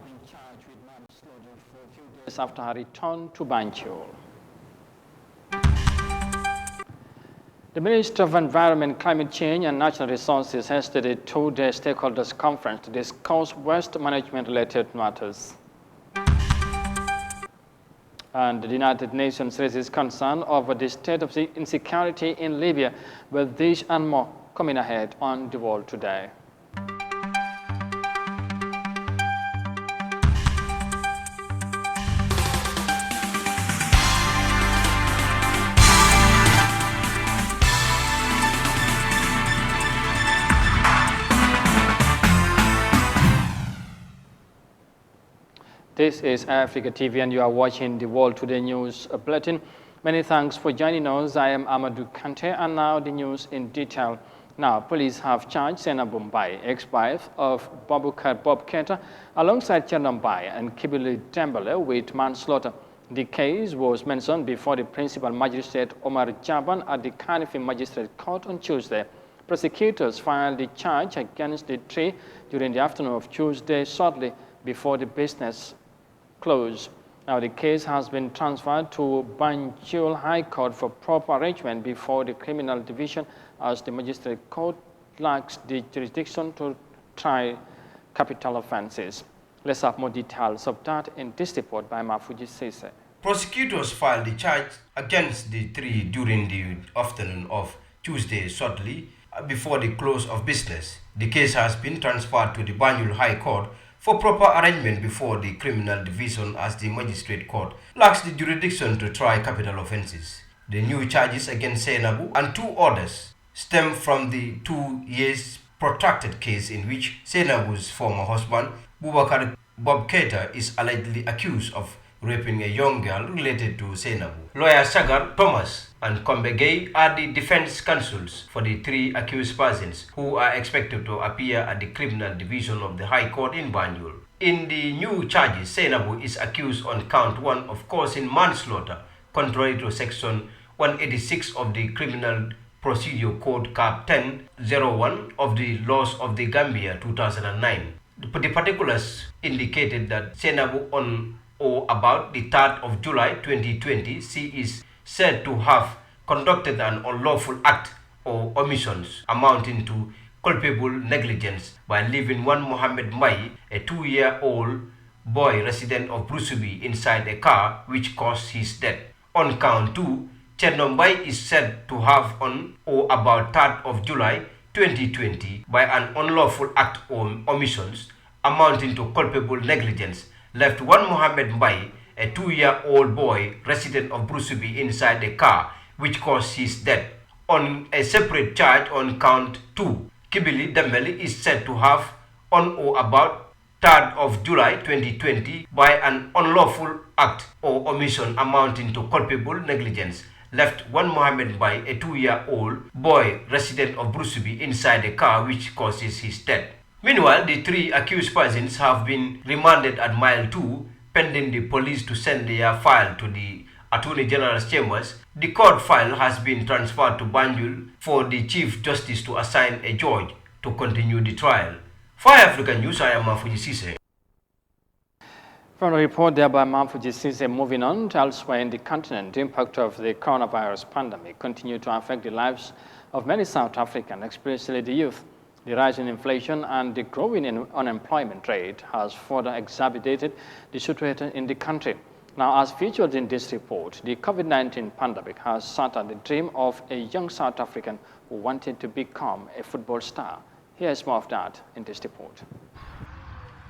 been charged with manslaughter for a few days after her return to Banjul. The Minister of Environment, Climate Change and Natural Resources hosted a two-day stakeholders conference to discuss waste management-related matters. And the United Nations raises concern over the state of insecurity in Libya, with this and more coming ahead on The World Today. This is Eyeafrica TV and you are watching the World Today News Bulletin. Many thanks for joining us. I am Amadou Kante and now the news in detail. Now, police have charged Sena Mumbai, ex-wife of Babukar Bob Keita, alongside Chernombai and Kibili Dembele with manslaughter. The case was mentioned before the principal magistrate Omar Jaban at the Kanifi Magistrate Court on Tuesday. Prosecutors filed the charge against the three during the afternoon of Tuesday, shortly before the business close. Now, the case has been transferred to Banjul High Court for proper arrangement before the Criminal Division, as the Magistrate Court lacks the jurisdiction to try capital offences. Let's have more details of that in this report by Mafuji Sese. Prosecutors filed the charge against the three during the afternoon of Tuesday, shortly before the close of business. The case has been transferred to the Banjul High Court for proper arrangement before the Criminal Division, as the Magistrate Court lacks the jurisdiction to try capital offences. The new charges against Senabu and two others stem from the 2 years protracted case in which Senabu's former husband, Bubakar Bob Keita, is allegedly accused of raping a young girl related to Senabu. Lawyer Sagar Thomas and Kombegay are the defense counsels for the three accused persons, who are expected to appear at the Criminal Division of the High Court in Banjul. In the new charges, Senabu is accused on count 1 of causing manslaughter, contrary to Section 186 of the Criminal Procedure Code Cap 1001 of the Laws of the Gambia 2009. The particulars indicated that Senabu, on or about the 3rd of July 2020, she is said to have conducted an unlawful act or omissions amounting to culpable negligence by leaving one Mohammed Mai, a 2-year-old boy resident of Brusubi, inside a car, which caused his death. On count 2, Chernombai is said to have, on or about 3rd of July 2020, by an unlawful act or omissions amounting to culpable negligence, left one Mohammed Mbai, a 2-year-old boy resident of Brusubi, inside a car, which caused his death. On a separate charge on count 2, Kibili Dembele is said to have, on or about 3rd of July 2020, by an unlawful act or omission amounting to culpable negligence, left one Mohammed Mbai, a 2-year-old boy resident of Brusubi, inside a car, which causes his death. Meanwhile, the three accused persons have been remanded at Mile 2, pending the police to send their file to the Attorney General's chambers. The court file has been transferred to Banjul for the Chief Justice to assign a judge to continue the trial. For African News, I am Mafuji Sise. From a report there by Mafuji Sise, moving on to elsewhere in the continent, the impact of the coronavirus pandemic continued to affect the lives of many South Africans, especially the youth. The rise in inflation and the growing unemployment rate has further exacerbated the situation in the country. Now, as featured in this report, the COVID-19 pandemic has shattered the dream of a young South African who wanted to become a football star. Here's more of that in this report.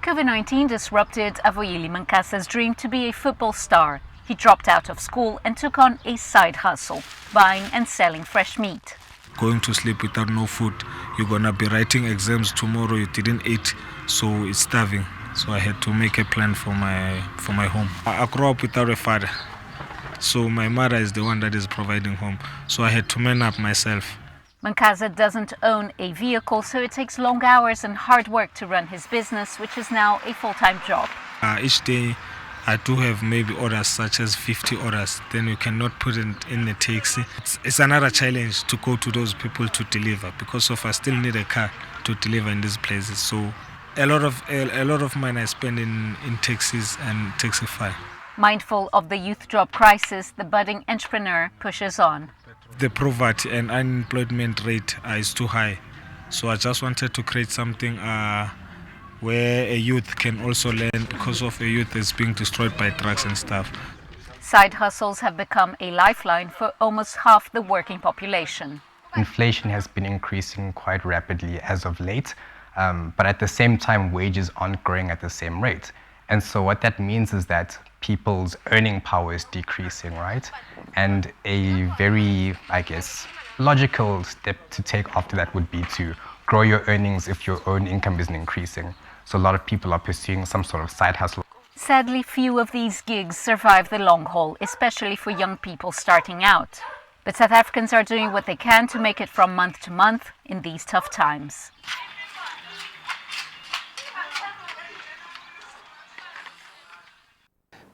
COVID-19 disrupted Avoyili Mankasa's dream to be a football star. He dropped out of school and took on a side hustle, buying and selling fresh meat. Going to sleep without no food, you're gonna be writing exams tomorrow, you didn't eat, so it's starving. So I had to make a plan for my home. I grew up without a father, so my mother is the one that is providing home. So I had to man up myself. Mankasa doesn't own a vehicle, so it takes long hours and hard work to run his business, which is now a full-time job. Each day I do have maybe orders such as 50 orders, then you cannot put it in the taxi. It's another challenge to go to those people to deliver, because of I still need a car to deliver in these places. So A lot of mine I spend in taxis and taxify. Mindful of the youth job crisis, the budding entrepreneur pushes on. The poverty and unemployment rate is too high, so I just wanted to create something where a youth can also learn, because of a youth is being destroyed by drugs and stuff. Side hustles have become a lifeline for almost half the working population. Inflation has been increasing quite rapidly as of late, but at the same time, wages aren't growing at the same rate. And so what that means is that people's earning power is decreasing, right? And a very, I guess, logical step to take after that would be to grow your earnings if your own income isn't increasing. So a lot of people are pursuing some sort of side hustle. Sadly, few of these gigs survive the long haul, especially for young people starting out. But South Africans are doing what they can to make it from month to month in these tough times.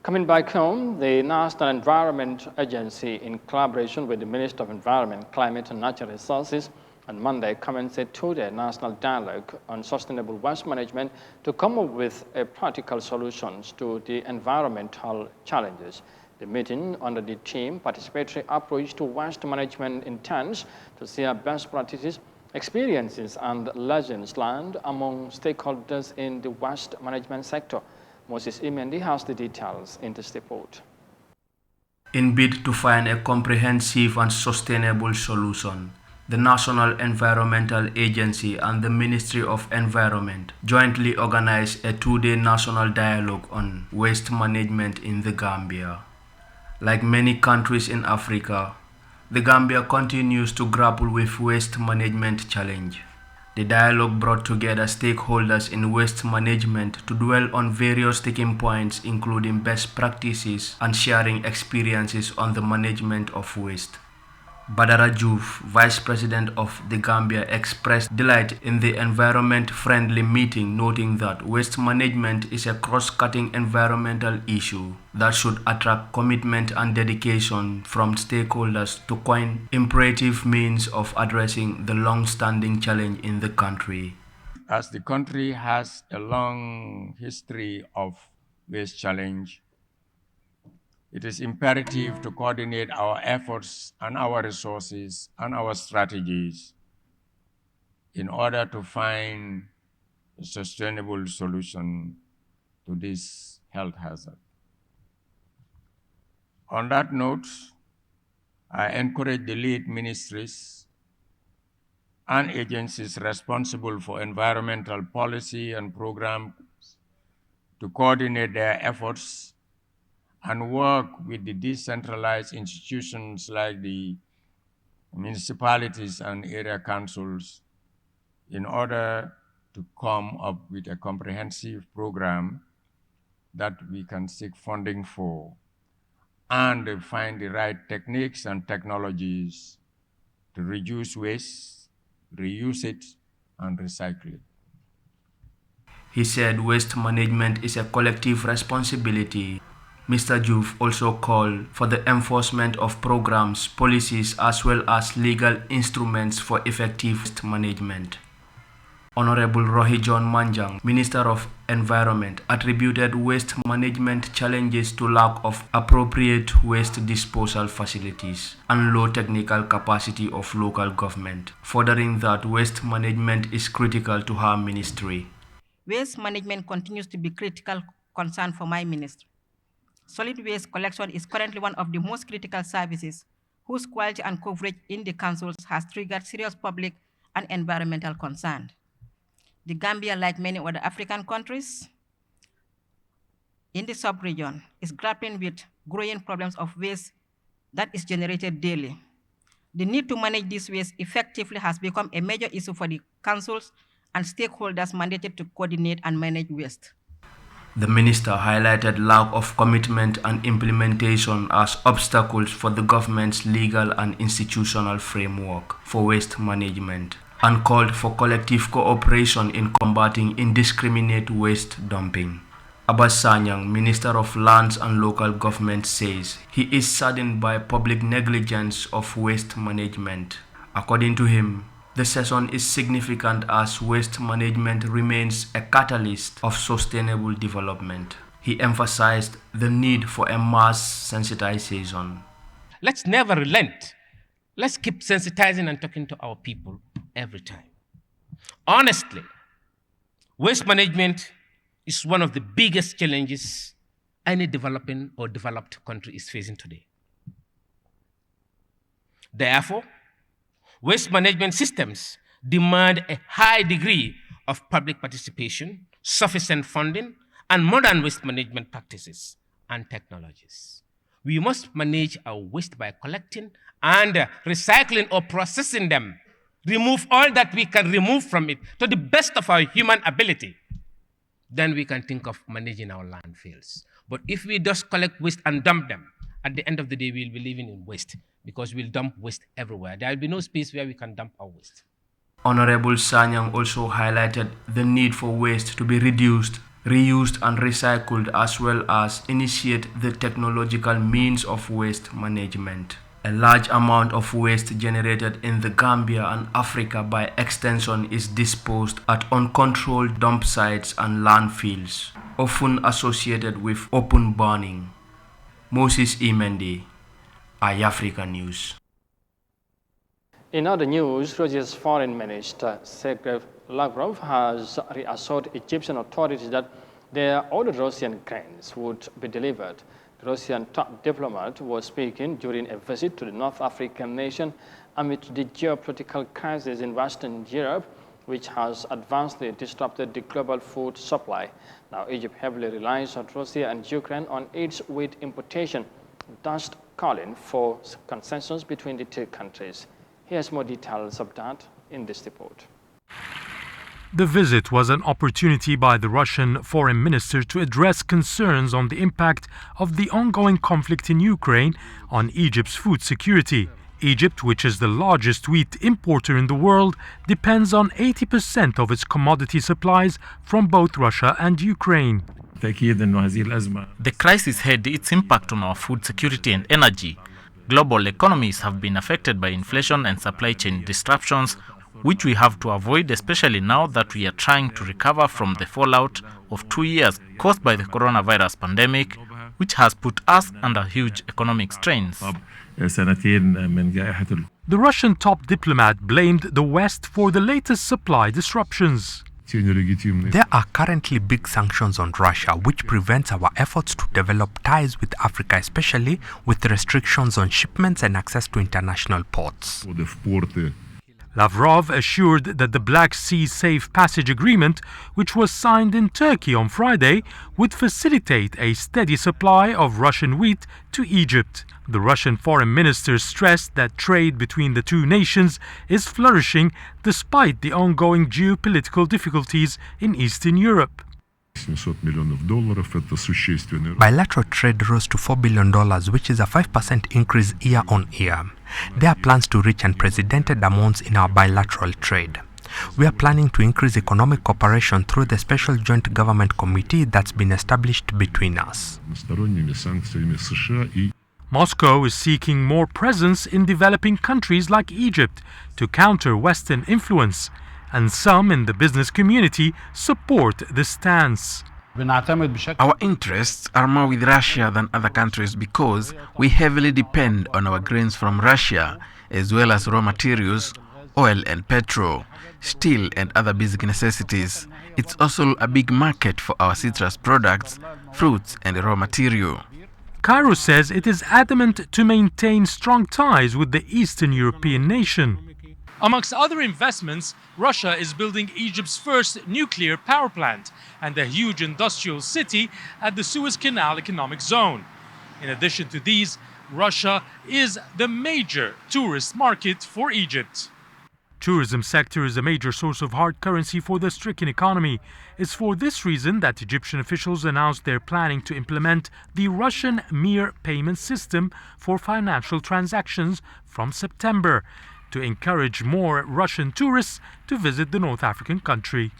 Coming back home, the National Environment Agency, in collaboration with the Minister of Environment, Climate and Natural Resources, on Monday commenced a two-day national dialogue on sustainable waste management to come up with practical solutions to the environmental challenges. The meeting, under the theme Participatory Approach to Waste Management, intends to share best practices, experiences, and lessons learned among stakeholders in the waste management sector. Moses Imendi has the details in this report. In bid to find a comprehensive and sustainable solution, the National Environmental Agency and the Ministry of Environment jointly organized a two-day national dialogue on waste management in the Gambia. Like many countries in Africa, the Gambia continues to grapple with waste management challenge. The dialogue brought together stakeholders in waste management to dwell on various sticking points, including best practices and sharing experiences on the management of waste. Badara Diouf, Vice President of the Gambia, expressed delight in the environment-friendly meeting, noting that waste management is a cross-cutting environmental issue that should attract commitment and dedication from stakeholders to coin imperative means of addressing the long-standing challenge in the country. As the country has a long history of waste challenge, it is imperative to coordinate our efforts and our resources and our strategies in order to find a sustainable solution to this health hazard. On that note, I encourage the lead ministries and agencies responsible for environmental policy and programs to coordinate their efforts and work with the decentralized institutions like the municipalities and area councils in order to come up with a comprehensive program that we can seek funding for and find the right techniques and technologies to reduce waste, reuse it, and recycle it. He said waste management is a collective responsibility. Mr. Diouf also called for the enforcement of programs, policies, as well as legal instruments for effective waste management. Honorable Rohi John Manjang, Minister of Environment, attributed waste management challenges to lack of appropriate waste disposal facilities and low technical capacity of local government, furthering that waste management is critical to her ministry. Waste management continues to be critical concern for my ministry. Solid waste collection is currently one of the most critical services whose quality and coverage in the councils has triggered serious public and environmental concern. The Gambia, like many other African countries in the sub-region, is grappling with growing problems of waste that is generated daily. The need to manage this waste effectively has become a major issue for the councils and stakeholders mandated to coordinate and manage waste. The minister highlighted lack of commitment and implementation as obstacles for the government's legal and institutional framework for waste management and called for collective cooperation in combating indiscriminate waste dumping. Abbas Sanyang, Minister of Lands and Local Government, says he is saddened by public negligence of waste management. According to him, The session is significant as waste management remains a catalyst of sustainable development. He emphasized the need for a mass sensitization. Let's never relent. Let's keep sensitizing and talking to our people every time. Honestly, waste management is one of the biggest challenges any developing or developed country is facing today. Therefore, waste management systems demand a high degree of public participation, sufficient funding, and modern waste management practices and technologies. We must manage our waste by collecting and recycling or processing them. Remove all that we can remove from it to the best of our human ability. Then we can think of managing our landfills. But if we just collect waste and dump them, at the end of the day, we'll be living in waste because we'll dump waste everywhere. There will be no space where we can dump our waste. Honorable Sanyang also highlighted the need for waste to be reduced, reused, and recycled, as well as initiate the technological means of waste management. A large amount of waste generated in the Gambia and Africa by extension is disposed at uncontrolled dump sites and landfills, often associated with open burning. Moses Imendi, Eyeafrica News. In other news, Russia's Foreign Minister Sergei Lavrov has reassured Egyptian authorities that their ordered Russian grains would be delivered. The Russian top diplomat was speaking during a visit to the North African nation amid the geopolitical crisis in Western Europe, which has adversely disrupted the global food supply. Now, Egypt heavily relies on Russia and Ukraine on its wheat importation, thus calling for consensus between the two countries. Here's more details of that in this report. The visit was an opportunity by the Russian foreign minister to address concerns on the impact of the ongoing conflict in Ukraine on Egypt's food security. Egypt, which is the largest wheat importer in the world, depends on 80% of its commodity supplies from both Russia and Ukraine. The crisis had its impact on our food security and energy. Global economies have been affected by inflation and supply chain disruptions, which we have to avoid, especially now that we are trying to recover from the fallout of 2 years caused by the coronavirus pandemic, which has put us under huge economic strains. The Russian top diplomat blamed the West for the latest supply disruptions. There are currently big sanctions on Russia, which prevents our efforts to develop ties with Africa, especially with restrictions on shipments and access to international ports. Lavrov assured that the Black Sea Safe Passage Agreement, which was signed in Turkey on Friday, would facilitate a steady supply of Russian wheat to Egypt. The Russian foreign minister stressed that trade between the two nations is flourishing despite the ongoing geopolitical difficulties in Eastern Europe. Bilateral trade rose to $4 billion, which is a 5% increase year on year. There are plans to reach unprecedented amounts in our bilateral trade. We are planning to increase economic cooperation through the special joint government committee that's been established between us. Moscow is seeking more presence in developing countries like Egypt to counter Western influence, and some in the business community support this stance. Our interests are more with Russia than other countries because we heavily depend on our grains from Russia, as well as raw materials, oil and petrol, steel and other basic necessities. It's also a big market for our citrus products, fruits and raw material. Cairo says it is adamant to maintain strong ties with the Eastern European nation. Amongst other investments, Russia is building Egypt's first nuclear power plant and a huge industrial city at the Suez Canal Economic Zone. In addition to these, Russia is the major tourist market for Egypt. Tourism sector is a major source of hard currency for the stricken economy. It's for this reason that Egyptian officials announced they're planning to implement the Russian Mir payment system for financial transactions from September to encourage more Russian tourists to visit the North African country.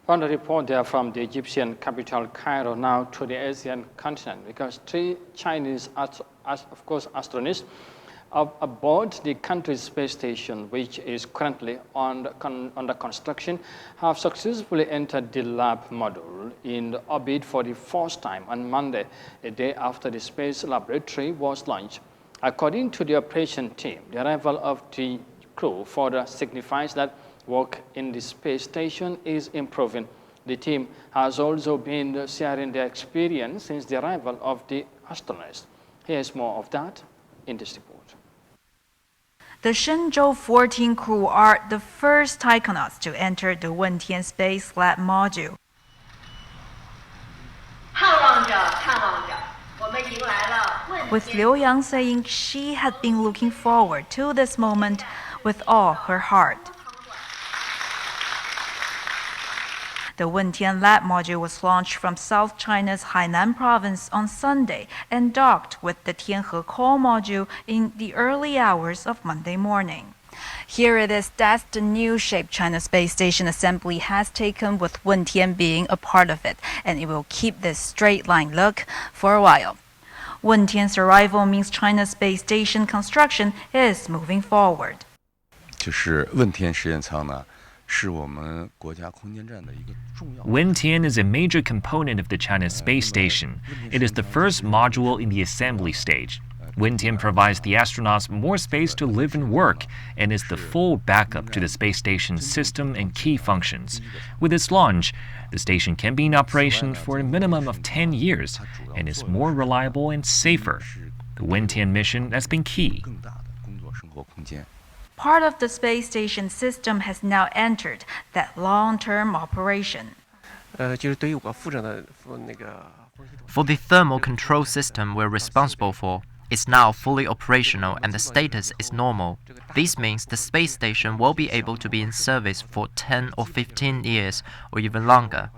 On a report there from the Egyptian capital Cairo now to the Asian continent, because 3 Chinese astronauts aboard the country's space station, which is currently under construction, have successfully entered the lab module in orbit for the first time on Monday, a day after the space laboratory was launched. According to the operation team, the arrival of the crew further signifies that work in the space station is improving. The team has also been sharing their experience since the arrival of the astronauts. Here's more of that in this report. The Shenzhou 14 crew are the first taikonauts to enter the Wentian Space Lab module. With Liu Yang saying she had been looking forward to this moment with all her heart. The Wentian Lab module was launched from South China's Hainan province on Sunday and docked with the Tianhe Core module in the early hours of Monday morning. Here it is, that's the new shape China Space Station Assembly has taken, with Wentian being a part of it, and it will keep this straight line look for a while. Wentian's arrival means China's space station construction is moving forward. 就是问天实验舱呢，是我们国家空间站的一个重要。 Wentian is a major component of the China space station. It is the first module in the assembly stage. Wentian provides the astronauts more space to live and work and is the full backup to the space station's system and key functions. With its launch, the station can be in operation for a minimum of 10 years and is more reliable and safer. The Wentian mission has been key. Part of the space station system has now entered that long-term operation. For the thermal control system we're responsible for, it's now fully operational and the status is normal. This means the space station will be able to be in service for 10 or 15 years or even longer.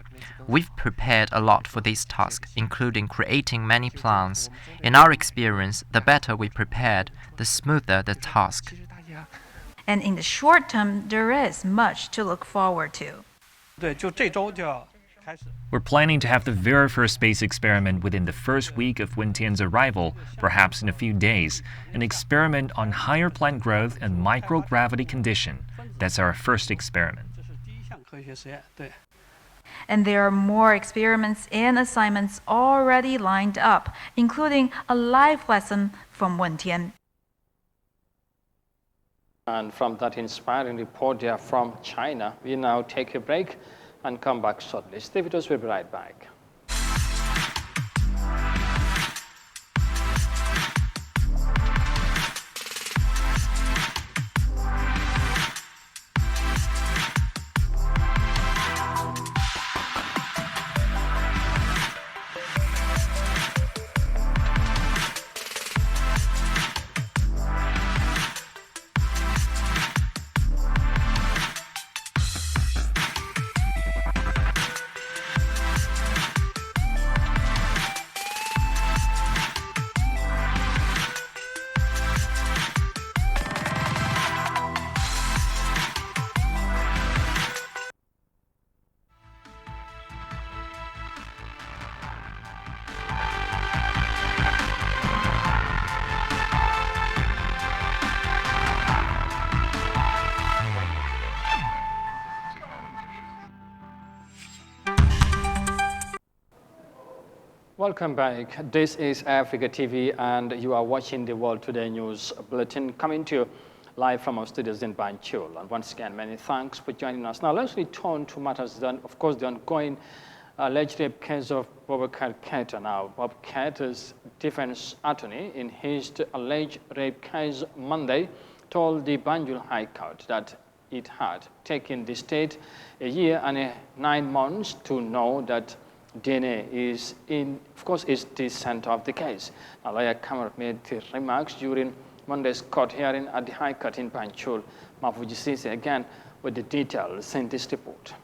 We've prepared a lot for this task, including creating many plans. In our experience, the better we prepared, the smoother the task. And in the short term, there is much to look forward to. We're planning to have the very first space experiment within the first week of Wentian's arrival, perhaps in a few days, an experiment on higher plant growth and microgravity condition. That's our first experiment. And there are more experiments and assignments already lined up, including a live lesson from Wentian. And from that inspiring report there from China, we now take a break and come back shortly. Stay with us, we'll be right back. Welcome back. This is Eyeafrica TV, and you are watching the World Today News Bulletin coming to you live from our studios in Banjul. And once again, many thanks for joining us. Now, let's return to matters done. Of course, the ongoing alleged rape case of Boubacar Keita. Now, Bob Keita's defense attorney, in his alleged rape case Monday, told the Banjul High Court that it had taken the state a year and 9 months to know that DNA is the center of the case. Now, lawyer Kamar made the remarks during Monday's court hearing at the High Court in Banjul. Mafuji Sisi again with the details in this report.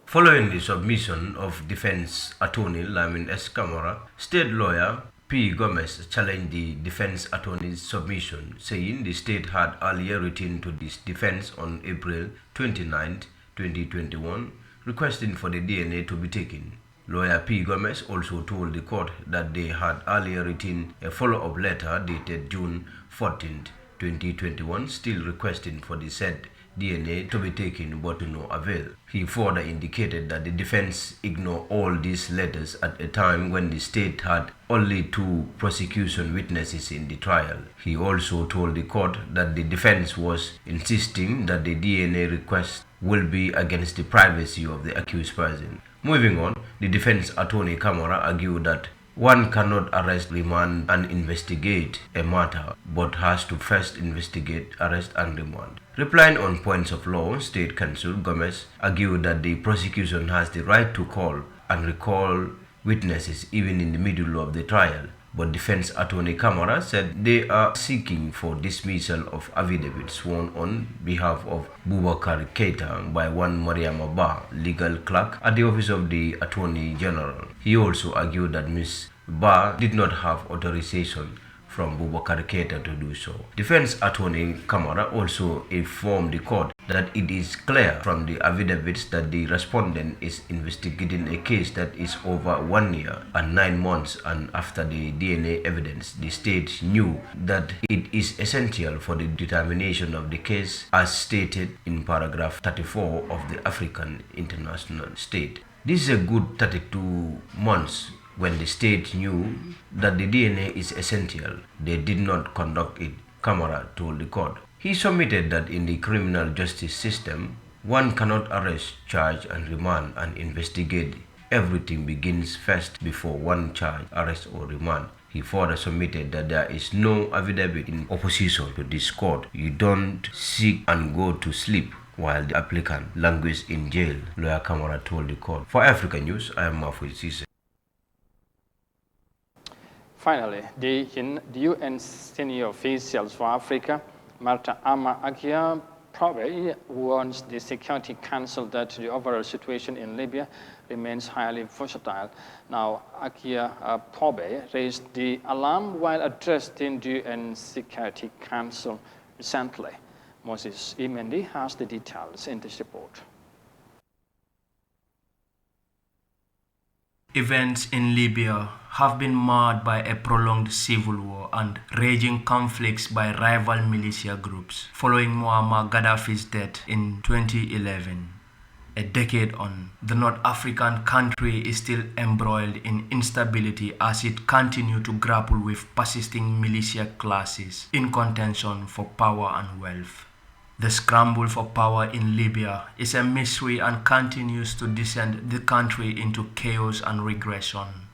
Following the submission of defense attorney Lamin S. Kamara, state lawyer P. Gomez challenged the defense attorney's submission, saying the state had earlier written to this defense on April 29, 2021, requesting for the DNA to be taken. Lawyer P. Gomez also told the court that they had earlier written a follow-up letter dated June 14, 2021, still requesting for the said DNA to be taken but to no avail. He further indicated that the defense ignored all these letters at a time when the state had only 2 prosecution witnesses in the trial. He also told the court that the defense was insisting that the DNA request will be against the privacy of the accused person. Moving on, the defense attorney Kamara argued that one cannot arrest, remand, and investigate a matter, but has to first investigate, arrest, and remand. Replying on points of law, State Counsel Gomez argued that the prosecution has the right to call and recall witnesses even in the middle of the trial. But defense attorney Kamara said they are seeking for dismissal of affidavits sworn on behalf of Boubacar Keita by one Mariam Ba, legal clerk at the office of the Attorney General. He also argued that Ms. Ba did not have authorization from Boubacar Keita to do so. Defense attorney Kamara also informed the court that it is clear from the affidavits that the respondent is investigating a case that is over 1 year and 9 months, and after the DNA evidence, the state knew that it is essential for the determination of the case as stated in paragraph 34 of the African International State. This is a good 32 months. When the state knew that the DNA is essential, they did not conduct it, Kamara told the court. He submitted that in the criminal justice system, one cannot arrest, charge, and remand and investigate. Everything begins first before one charge, arrest, or remand. He further submitted that there is no affidavit in opposition to this court. You don't seek and go to sleep while the applicant languishes in jail, Lawyer Kamara told the court. For Africa News, I am Mafui Sise. Finally, the UN senior officials for Africa, Marta Ama Akia Probe, warns the Security Council that the overall situation in Libya remains highly volatile. Now, Akia Probe raised the alarm while addressing the UN Security Council recently. Moses Imendi has the details in this report. Events in Libya have been marred by a prolonged civil war and raging conflicts by rival militia groups following Muammar Gaddafi's death in 2011. A decade on, the North African country is still embroiled in instability as it continues to grapple with persisting militia clashes in contention for power and wealth. The scramble for power in Libya is a mystery and continues to descend the country into chaos and regression.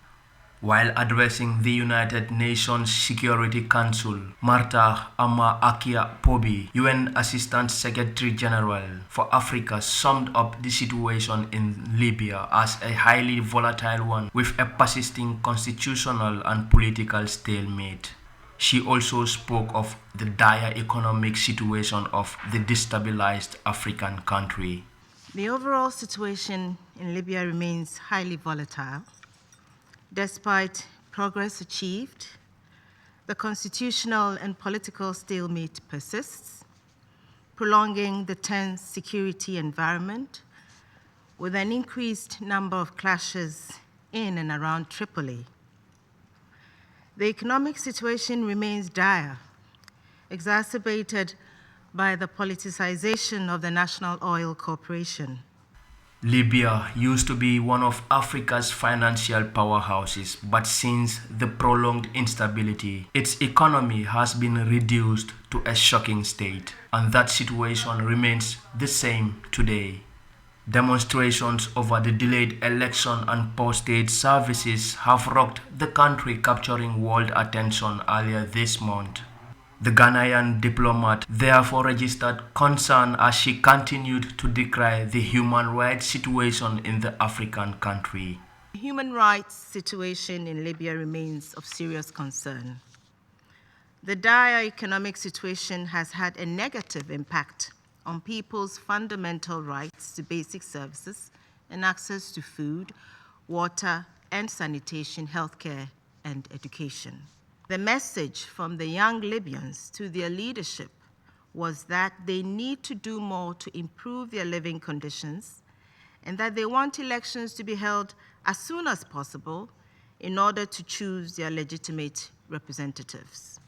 While addressing the United Nations Security Council, Marta Ama Akia Pobi, UN Assistant Secretary General for Africa, summed up the situation in Libya as a highly volatile one with a persisting constitutional and political stalemate. She also spoke of the dire economic situation of the destabilized African country. The overall situation in Libya remains highly volatile. Despite progress achieved, the constitutional and political stalemate persists, prolonging the tense security environment with an increased number of clashes in and around Tripoli. The economic situation remains dire, exacerbated by the politicization of the National Oil Corporation. Libya used to be one of Africa's financial powerhouses, but since the prolonged instability, its economy has been reduced to a shocking state, and that situation remains the same today. Demonstrations over the delayed election and post-state services have rocked the country, capturing world attention earlier this month. The Ghanaian diplomat therefore registered concern as she continued to decry the human rights situation in the African country. The human rights situation in Libya remains of serious concern. The dire economic situation has had a negative impact on people's fundamental rights to basic services and access to food, water, and sanitation, healthcare, and education. The message from the young Libyans to their leadership was that they need to do more to improve their living conditions and that they want elections to be held as soon as possible in order to choose their legitimate representatives.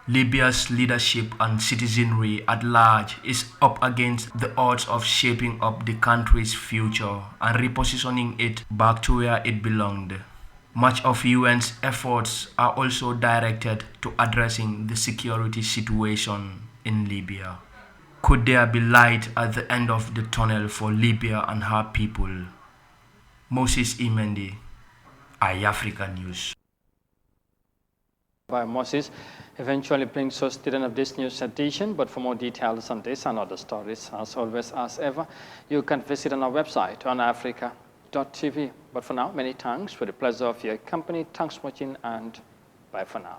Libya's leadership and citizenry at large is up against the odds of shaping up the country's future and repositioning it back to where it belonged. Much of UN's efforts are also directed to addressing the security situation in Libya. Could there be light at the end of the tunnel for Libya and her people? Moses Imendi, Eyeafrica News. By Moses eventually brings us to the end of this news edition, but for more details on this and other stories, as always, as ever, you can visit on our website on Eyeafrica.tv. But for now, many thanks for the pleasure of your company. Thanks for watching, and bye for now.